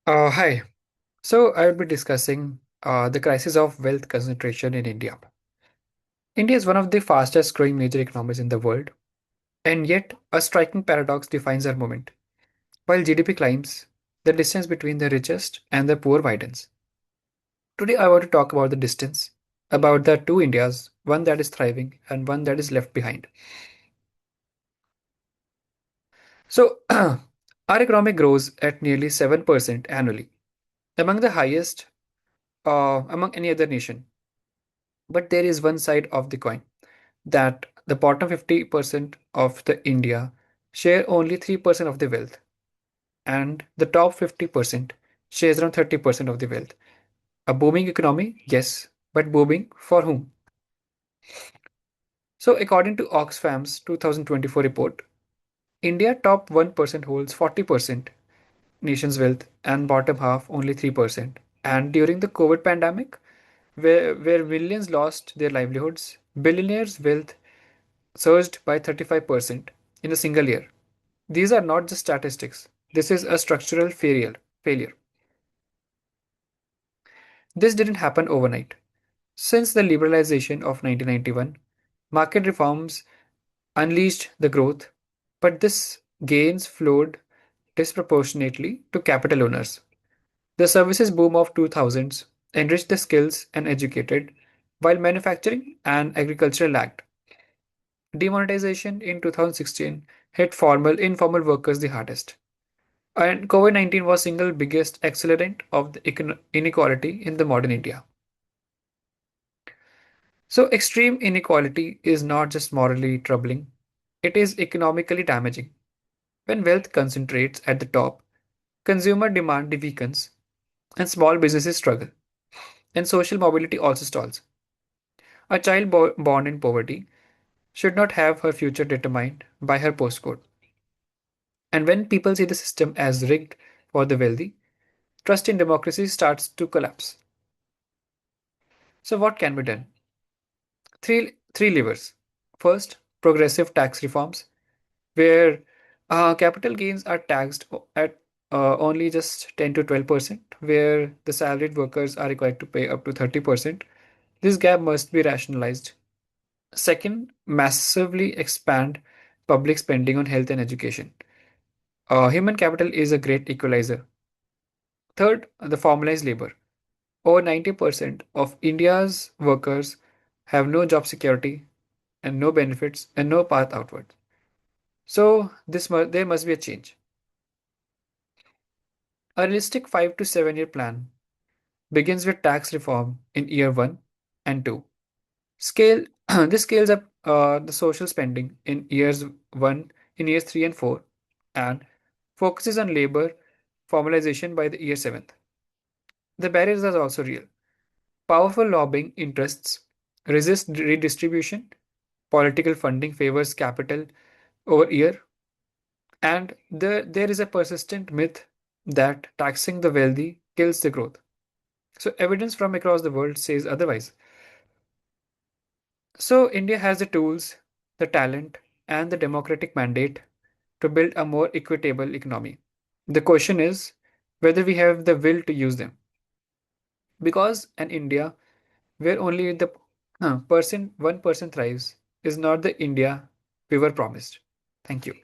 Hi. So I will be discussing the crisis of wealth concentration in India. India is one of the fastest growing major economies in the world, and yet a striking paradox defines our moment. While GDP climbs, the distance between the richest and the poor widens. Today I want to talk about the distance, about the two Indias, one that is thriving and one that is left behind. So our economy grows at nearly 7% annually, among the highest among any other nation. But there is one side of the coin that the bottom 50% of the India share only 3% of the wealth, and the top 50% shares around 30% of the wealth. A booming economy, yes, but booming for whom? So according to Oxfam's 2024 report, India top 1% holds 40% nation's wealth and bottom half only 3%. And during the COVID pandemic, where millions lost their livelihoods, billionaires' wealth surged by 35% in a single year. These are not just statistics. This is a structural failure. This didn't happen overnight. Since the liberalization of 1991, market reforms unleashed the growth, but this gains flowed disproportionately to capital owners. The services boom of 2000s enriched the skills and educated, while manufacturing and agriculture lagged. Demonetization in 2016 hit informal workers the hardest. And COVID-19 was single biggest accelerant of the inequality in the modern India. So extreme inequality is not just morally troubling, it is economically damaging. When wealth concentrates at the top, consumer demand weakens and small businesses struggle, and social mobility also stalls. A child born in poverty should not have her future determined by her postcode. And when people see the system as rigged for the wealthy, trust in democracy starts to collapse. So what can be done? Three levers. First, progressive tax reforms, where capital gains are taxed at only just 10 to 12%, where the salaried workers are required to pay up to 30%. This gap must be rationalized. Second, massively expand public spending on health and education. Human capital is a great equalizer. Third, the formalized labor. Over 90% of India's workers have no job security and no benefits and no path outward. So there must be a change. A realistic 5 to 7 year plan begins with tax reform in year 1 and 2. Scale this scales up the social spending in years 3 and 4, and focuses on labor formalization by the year 7th. The barriers are also real. Powerful lobbying interests resist redistribution, political funding favors capital over year, and there is a persistent myth that taxing the wealthy kills the growth. So, evidence from across the world says otherwise. So, India has the tools, the talent, and the democratic mandate to build a more equitable economy. The question is whether we have the will to use them. Because an India where only the 1% thrives is not the India we were promised. Thank you.